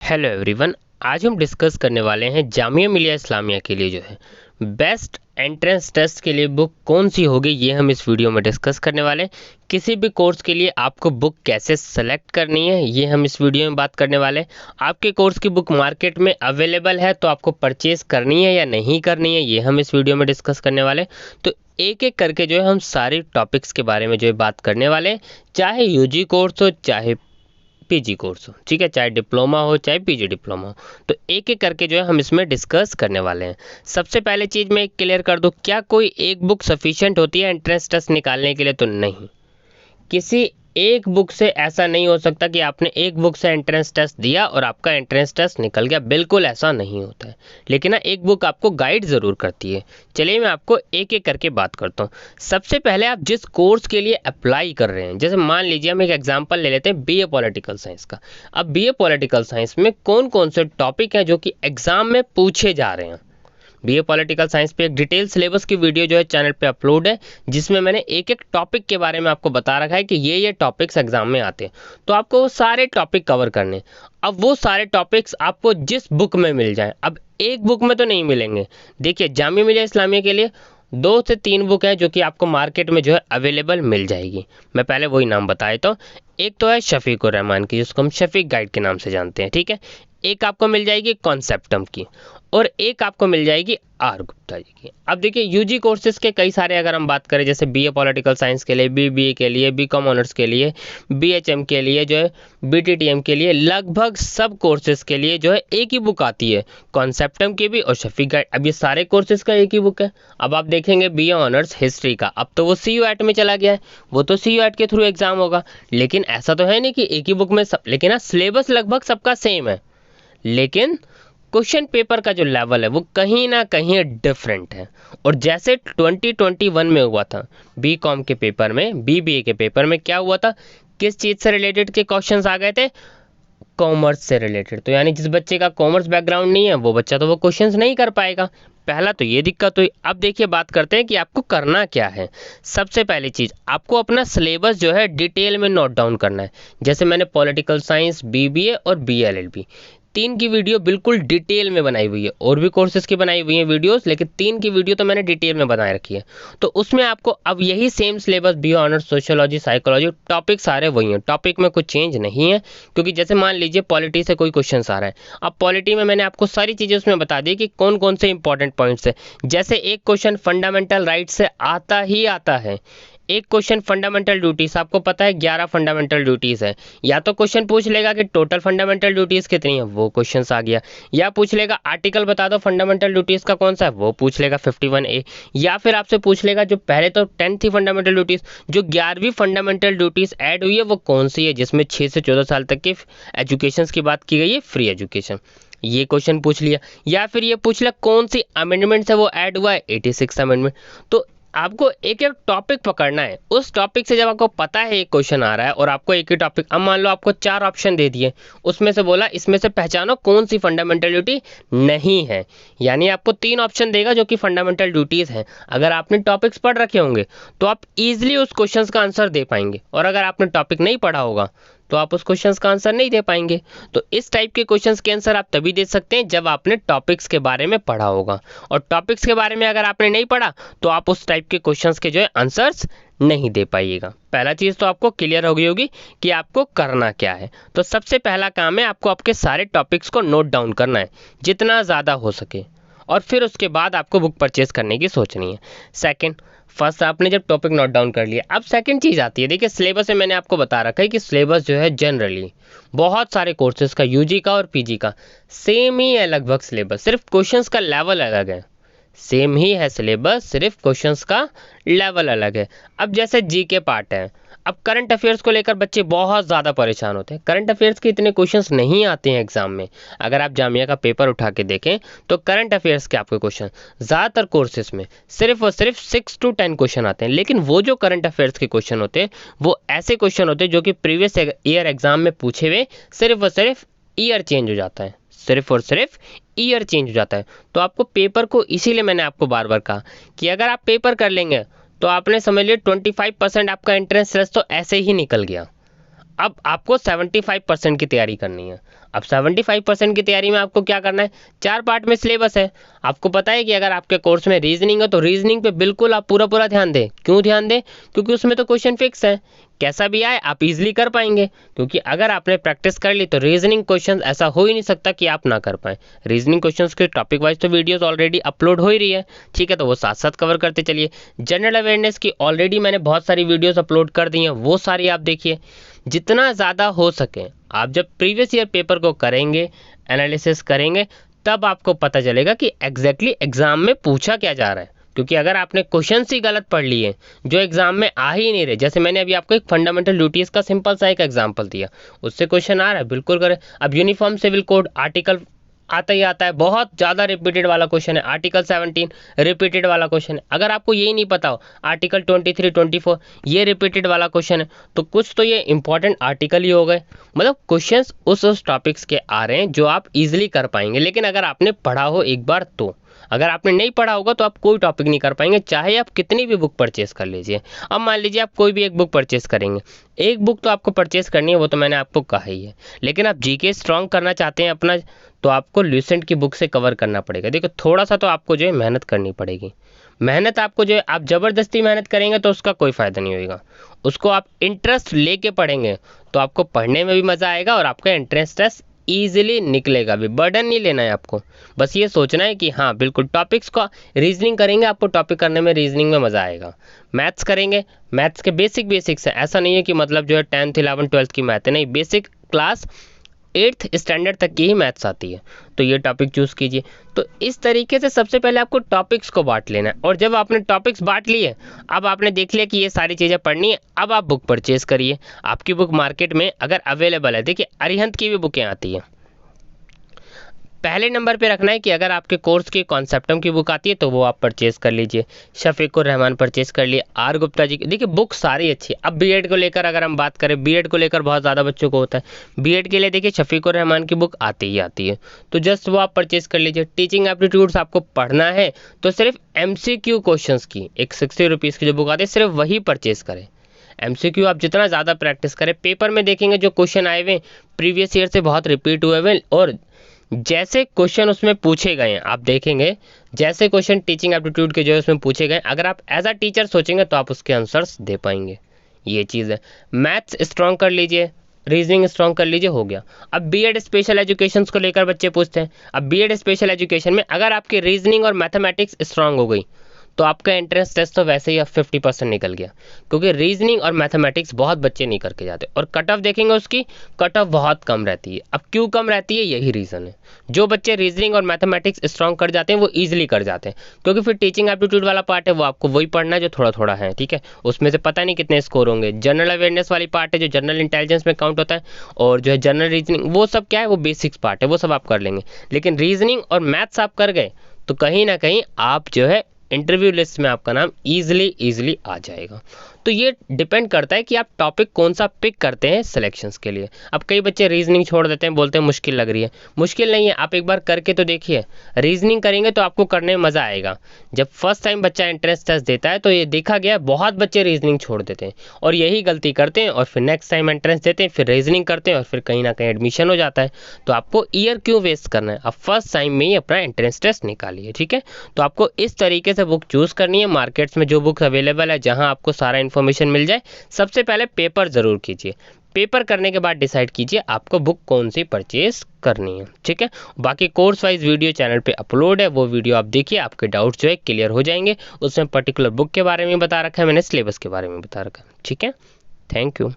Hello everyone. आज हम discuss करने वाले हैं जामिया मिलिया इस्लामिया के लिए जो है बेस्ट एंट्रेंस टेस्ट के लिए बुक कौन सी होगी, ये हम इस वीडियो में डिस्कस करने वाले हैं। किसी भी कोर्स के लिए आपको बुक कैसे सेलेक्ट करनी है ये हम इस वीडियो में बात करने वाले हैं। आपके कोर्स की बुक मार्केट में अवेलेबल है तो आपको परचेज करनी है या नहीं करनी है ये हम इस वीडियो में डिस्कस करने वाले हैं। तो एक एक करके जो है हम सारे टॉपिक्स के बारे में जो है बात करने वाले हैं, चाहे यूजी कोर्स हो चाहे पीजी कोर्स हो, ठीक है, चाहे डिप्लोमा हो चाहे पीजी डिप्लोमा हो। तो एक एक करके जो है हम इसमें डिस्कस करने वाले हैं। सबसे पहले चीज़ मैं क्लियर कर दूं, क्या कोई एक बुक सफिशिएंट होती है एंट्रेंस टेस्ट निकालने के लिए? तो नहीं, किसी एक बुक से ऐसा नहीं हो सकता कि आपने एक बुक से एंट्रेंस टेस्ट दिया और आपका एंट्रेंस टेस्ट निकल गया। बिल्कुल ऐसा नहीं होता है, लेकिन ना एक बुक आपको गाइड ज़रूर करती है। चलिए मैं आपको एक एक करके बात करता हूँ। सबसे पहले आप जिस कोर्स के लिए अप्लाई कर रहे हैं, जैसे मान लीजिए हम एक एग्जांपल ले लेते हैं बीए पॉलिटिकल साइंस का। अब बीए पॉलिटिकल साइंस में कौन कौन से टॉपिक हैं जो कि एग्जाम में पूछे जा रहे हैं। बीए पॉलिटिकल साइंस पे एक डिटेल सिलेबस की वीडियो जो है चैनल पे अपलोड है, जिसमें मैंने एक एक टॉपिक के बारे में आपको बता रखा है कि ये टॉपिक्स एग्जाम में आते हैं। तो आपको वो सारे टॉपिक कवर करने। अब वो सारे टॉपिक्स आपको जिस बुक में मिल जाए, अब एक बुक में तो नहीं मिलेंगे। देखिए जामिया मिलिया इस्लामिया के लिए 2 से 3 बुक है जो कि आपको मार्केट में जो है अवेलेबल मिल जाएगी। मैं पहले वही नाम बताया। तो एक तो है शफीकुर रहमान की, जिसको हम शफीक गाइड के नाम से जानते हैं, ठीक है। एक आपको मिल जाएगी कॉन्सेप्टम की और एक आपको मिल जाएगी आर गुप्ता जी की। अब देखिए यूजी कोर्सेज के कई सारे अगर हम बात करें, जैसे बीए पॉलिटिकल साइंस के लिए, बीबीए के लिए, बीकॉम ऑनर्स के लिए, बीएचएम के लिए जो है, बीटीटीएम के लिए, लगभग सब कोर्सेज के लिए जो है एक ही बुक आती है, कॉन्सेप्टम की भी और शफीक गाइड। अब ये सारे कोर्सेज का एक ही बुक है। अब आप देखेंगे बीए ऑनर्स हिस्ट्री का, अब तो वो CUET में चला गया है, वो तो CUET के थ्रू एग्जाम होगा। लेकिन ऐसा तो है नहीं कि एक ही बुक में सब, लेकिन हाँ सिलेबस लगभग सबका सेम है, लेकिन क्वेश्चन पेपर का जो लेवल है वो कहीं ना कहीं डिफरेंट है। और जैसे 2021 में हुआ था बीकॉम के पेपर में, बीबीए के पेपर में क्या हुआ था, किस चीज़ से रिलेटेड के क्वेश्चंस आ गए थे? कॉमर्स से रिलेटेड। तो यानी जिस बच्चे का कॉमर्स बैकग्राउंड नहीं है वो बच्चा तो वो क्वेश्चंस नहीं कर पाएगा। पहला तो ये दिक्कत हुई। अब देखिए बात करते हैं कि आपको करना क्या है। सबसे पहली चीज़, आपको अपना सिलेबस जो है डिटेल में नोट डाउन करना है। जैसे मैंने पॉलिटिकल साइंस, बीबीए और BLLB 3 की वीडियो बिल्कुल डिटेल में बनाई हुई है, और भी कोर्सेज की बनाई हुई हैं वीडियोस, लेकिन 3 की वीडियो तो मैंने डिटेल में बनाए रखी है। तो उसमें आपको अब यही same syllabus, BA honours, sociology, psychology, topic सारे वही हैं, टॉपिक में कुछ चेंज नहीं है। क्योंकि जैसे मान लीजिए पॉलिटी से कोई क्वेश्चन आ रहा है, अब पॉलिटी में मैंने आपको सारी चीज़ें उसमें बता दी कि कौन कौन से इंपॉर्टेंट पॉइंट्स है। जैसे एक क्वेश्चन फंडामेंटल राइट से आता ही आता है, एक क्वेश्चन फंडामेंटल ड्यूटीज, आपको पता है 11 फंडामेंटल ड्यूटीज है। या तो क्वेश्चन पूछ लेगा कि टोटल फंडामेंटल ड्यूटीज कितनी है, वो क्वेश्चन आ गया। या पूछ लेगा आर्टिकल बता दो फंडामेंटल ड्यूटीज का कौन सा है, वो पूछ लेगा 51A। या फिर आपसे पूछ लेगा जो पहले तो 10 थी फंडामेंटल ड्यूटीज, जो 11वीं फंडामेंटल ड्यूटीज ऐड हुई है वो कौन सी है, जिसमें 6 से 14 साल तक के एजुकेशन की बात की गई है, फ्री एजुकेशन, ये क्वेश्चन पूछ लिया। या फिर ये पूछ लिया कौन सी अमेंडमेंट से वो ऐड हुआ है, 86 अमेंडमेंट। तो आपको एक एक टॉपिक पकड़ना है। उस टॉपिक से जब आपको पता है एक क्वेश्चन आ रहा है और आपको एक ही टॉपिक, अब मान लो आपको 4 ऑप्शन दे दिए, उसमें से बोला इसमें से पहचानो कौन सी फंडामेंटल ड्यूटी नहीं है, यानी आपको 3 ऑप्शन देगा जो कि फंडामेंटल ड्यूटीज हैं। अगर आपने टॉपिक्स पढ़ रखे होंगे तो आप इजीली उस क्वेश्चन का आंसर दे पाएंगे, और अगर आपने टॉपिक नहीं पढ़ा होगा तो आप उस क्वेश्चंस का आंसर नहीं दे पाएंगे। तो इस टाइप के क्वेश्चंस के आंसर आप तभी दे सकते हैं जब आपने टॉपिक्स के बारे में पढ़ा होगा, और टॉपिक्स के बारे में अगर आपने नहीं पढ़ा तो आप उस टाइप के क्वेश्चंस के जो है आंसर्स नहीं दे पाइएगा। पहला चीज़ तो आपको क्लियर हो गई होगी कि आपको करना क्या है। तो सबसे पहला काम है आपको आपके सारे टॉपिक्स को नोट डाउन करना है जितना ज़्यादा हो सके, और फिर उसके बाद आपको बुक परचेज करने की सोचनी है। सेकंड, फर्स्ट आपने जब टॉपिक नोट डाउन कर लिया, अब सेकंड चीज़ आती है। देखिए सिलेबस में मैंने आपको बता रखा है कि सिलेबस जो है जनरली बहुत सारे कोर्सेज का, यूजी का और पीजी का सेम ही है लगभग सिलेबस, सिर्फ क्वेश्चंस का लेवल अलग है। सेम ही है सिलेबस, सिर्फ क्वेश्चंस का लेवल अलग है। अब जैसे जीके पार्ट है, अब करंट अफेयर्स को लेकर बच्चे बहुत ज़्यादा परेशान होते हैं। करंट अफेयर्स के इतने क्वेश्चंस नहीं आते हैं एग्जाम में। अगर आप जामिया का पेपर उठा के देखें तो करंट अफेयर्स के आपके क्वेश्चन ज़्यादातर कोर्सेज में सिर्फ और सिर्फ 6 to 10 क्वेश्चन आते हैं। लेकिन वो जो करंट अफेयर्स के क्वेश्चन होते हैं वो ऐसे क्वेश्चन होते हैं जो कि प्रीवियस ईयर एग्जाम में पूछे हुए, सिर्फ और सिर्फ ईयर चेंज हो जाता है, सिर्फ और सिर्फ ईयर चेंज हो जाता है। तो आपको पेपर को, इसीलिए मैंने आपको बार बार कहा कि अगर आप पेपर कर लेंगे तो आपने समझ लिया 25% आपका एंट्रेंस टेस्ट तो ऐसे ही निकल गया। अब आपको 75% की तैयारी करनी है। अब 75% की तैयारी में आपको क्या करना है, 4 पार्ट में सिलेबस है। आपको पता है कि अगर आपके कोर्स में रीजनिंग है तो रीजनिंग पे बिल्कुल आप पूरा पूरा ध्यान दें। क्यों ध्यान दें? क्योंकि उसमें तो क्वेश्चन फिक्स है, कैसा भी आए आप इजीली कर पाएंगे। क्योंकि अगर आपने प्रैक्टिस कर ली तो रीजनिंग क्वेश्चन ऐसा हो ही नहीं सकता कि आप ना कर पाएं। रीजनिंग क्वेश्चंस के टॉपिक वाइज तो वीडियोस ऑलरेडी अपलोड हो ही रही है, ठीक है, तो वो साथ साथ कवर करते चलिए। जनरल अवेयरनेस की ऑलरेडी मैंने बहुत सारी वीडियोस अपलोड कर दी हैं, वो सारी आप देखिए। जितना ज़्यादा हो सके आप जब प्रीवियस ईयर पेपर को करेंगे, एनालिसिस करेंगे, तब आपको पता चलेगा कि एग्जैक्टली एग्जाम में पूछा क्या जा रहा है। क्योंकि अगर आपने क्वेश्चन ही गलत पढ़ लिए जो एग्जाम में आ ही नहीं रहे, जैसे मैंने अभी आपको एक फंडामेंटल ड्यूटीज का सिंपल सा एक एग्जांपल दिया, उससे क्वेश्चन आ रहा है, बिल्कुल करें। अब यूनिफॉर्म सिविल कोड आर्टिकल आता ही आता है, बहुत ज़्यादा रिपीटेड वाला क्वेश्चन है, आर्टिकल 17 रिपीटेड वाला क्वेश्चन है। अगर आपको यही नहीं पता हो आर्टिकल 23, 24 ये रिपीटेड वाला क्वेश्चन है, तो कुछ तो ये इंपॉर्टेंट आर्टिकल ही हो गए। मतलब क्वेश्चंस उस टॉपिक्स के आ रहे हैं जो आप इजीली कर पाएंगे। लेकिन अगर आपने पढ़ा हो एक बार तो, अगर आपने नहीं पढ़ा होगा तो आप कोई टॉपिक नहीं कर पाएंगे, चाहे आप कितनी भी बुक परचेस कर लीजिए। अब मान लीजिए आप कोई भी एक बुक परचेस करेंगे, एक बुक तो आपको परचेस करनी है, वो तो मैंने आपको कहा ही है। लेकिन आप जीके स्ट्रॉन्ग करना चाहते हैं अपना, तो आपको ल्यूसेंट की बुक से कवर करना पड़ेगा। देखो थोड़ा सा तो आपको जो है मेहनत करनी पड़ेगी। मेहनत आपको जो है, आप ज़बरदस्ती मेहनत करेंगे तो उसका कोई फ़ायदा नहीं होगा। उसको आप इंटरेस्ट लेके पढ़ेंगे तो आपको पढ़ने में भी मज़ा आएगा और आपका इंटरेस्ट ईजिली निकलेगा भी। बर्डन नहीं लेना है आपको, बस ये सोचना है कि हाँ बिल्कुल टॉपिक्स का रीजनिंग करेंगे, आपको टॉपिक करने में रीजनिंग में मज़ा आएगा। मैथ्स करेंगे, मैथ्स के बेसिक्स है, ऐसा नहीं है कि मतलब जो है 10th 11th 12th की मैथ है, नहीं, बेसिक क्लास 8th स्टैंडर्ड तक की ही मैथ्स आती है, तो ये टॉपिक चूज़ कीजिए। तो इस तरीके से सबसे पहले आपको टॉपिक्स को बांट लेना है, और जब आपने टॉपिक्स बांट लिए, अब आपने देख लिया कि ये सारी चीज़ें पढ़नी है, अब आप बुक परचेज करिए। आपकी बुक मार्केट में अगर अवेलेबल है, देखिए अरिहंत की भी बुकें आती हैं। पहले नंबर पे रखना है कि अगर आपके कोर्स की कॉन्सेप्टम की बुक आती है तो वो आप परचेज कर लीजिए। शफीकुर रहमान परचेज कर लिए, आर गुप्ता जी की, देखिए बुक सारी अच्छी है। अब बीएड को लेकर अगर हम बात करें, बीएड को लेकर बहुत ज़्यादा बच्चों को होता है, बीएड के लिए देखिए शफीकुर रहमान की बुक आती ही आती है, तो जस्ट वो आप परचेज कर लीजिए। टीचिंग एप्टीट्यूड्स आपको पढ़ना है तो सिर्फ MCQ क्वेश्चंस की एक 60 रुपीज़ की जो बुक आती है, सिर्फ वही परचेज करें। MCQ आप जितना ज़्यादा प्रैक्टिस करें, पेपर में देखेंगे जो क्वेश्चन आए हुए प्रीवियस ईयर से बहुत रिपीट हुए हुए, और जैसे क्वेश्चन उसमें पूछे गए हैं आप देखेंगे, जैसे क्वेश्चन टीचिंग एप्टीट्यूड के जो है उसमें पूछे गए, अगर आप एज अ टीचर सोचेंगे तो आप उसके आंसर्स दे पाएंगे। ये चीज़ है। मैथ्स स्ट्रॉन्ग कर लीजिए, रीजनिंग स्ट्रॉन्ग कर लीजिए, हो गया। अब बीएड स्पेशल एजुकेशन को लेकर बच्चे पूछते हैं। अब बीएड स्पेशल एजुकेशन में अगर आपकी रीजनिंग और मैथमेटिक्स स्ट्रॉन्ग हो गई तो आपका एंट्रेंस टेस्ट तो वैसे ही अब 50% निकल गया, क्योंकि रीजनिंग और मैथमेटिक्स बहुत बच्चे नहीं करके जाते। और कट ऑफ देखेंगे उसकी, कट ऑफ बहुत कम रहती है। अब क्यों कम रहती है, यही रीज़न है। जो बच्चे रीजनिंग और मैथमेटिक्स स्ट्रॉन्ग कर जाते हैं वो ईजिली कर जाते हैं, क्योंकि फिर टीचिंग एप्टीट्यूड वाला पार्ट है वो आपको वही पढ़ना है जो थोड़ा थोड़ा है, ठीक है, उसमें से पता नहीं कितने स्कोर होंगे। जनरल अवेयरनेस वाली पार्ट है जो जनरल इंटेलिजेंस में काउंट होता है, और जो है जनरल रीजनिंग, वो सब क्या है, वो बेसिक्स पार्ट है, वो सब आप कर लेंगे। लेकिन रीजनिंग और मैथ्स आप कर गए तो कहीं ना कहीं आप जो है इंटरव्यू लिस्ट में आपका नाम ईजिली आ जाएगा। तो ये डिपेंड करता है कि आप टॉपिक कौन सा पिक करते हैं सिलेक्शंस के लिए। अब कई बच्चे रीजनिंग छोड़ देते हैं, बोलते हैं मुश्किल लग रही है। मुश्किल नहीं है, आप एक बार करके तो देखिए। रीजनिंग करेंगे तो आपको करने में मज़ा आएगा। जब फर्स्ट टाइम बच्चा एंट्रेंस टेस्ट देता है तो ये देखा गया बहुत बच्चे रीजनिंग छोड़ देते हैं और यही गलती करते हैं, और फिर नेक्स्ट टाइम एंट्रेंस देते हैं, फिर रीजनिंग करते हैं, और फिर कहीं ना कहीं एडमिशन हो जाता है। तो आपको ईयर क्यों वेस्ट करना है, आप फर्स्ट टाइम में ही अपना एंट्रेंस टेस्ट निकालिए, ठीक है। तो आपको इस तरीके से बुक चूज़ करनी है। मार्केट्स में जो बुक अवेलेबल है जहाँ आपको सारा इन्फॉर्मेशन मिल जाए, सबसे पहले पेपर ज़रूर कीजिए। पेपर करने के बाद डिसाइड कीजिए आपको बुक कौन सी परचेज करनी है, ठीक है। बाकी कोर्स वाइज वीडियो चैनल पे अपलोड है, वो वीडियो आप देखिए, आपके डाउट्स जो है क्लियर हो जाएंगे। उसमें पर्टिकुलर बुक के बारे में बता रखा है मैंने, सिलेबस के बारे में बता रखा है, ठीक है। Thank you.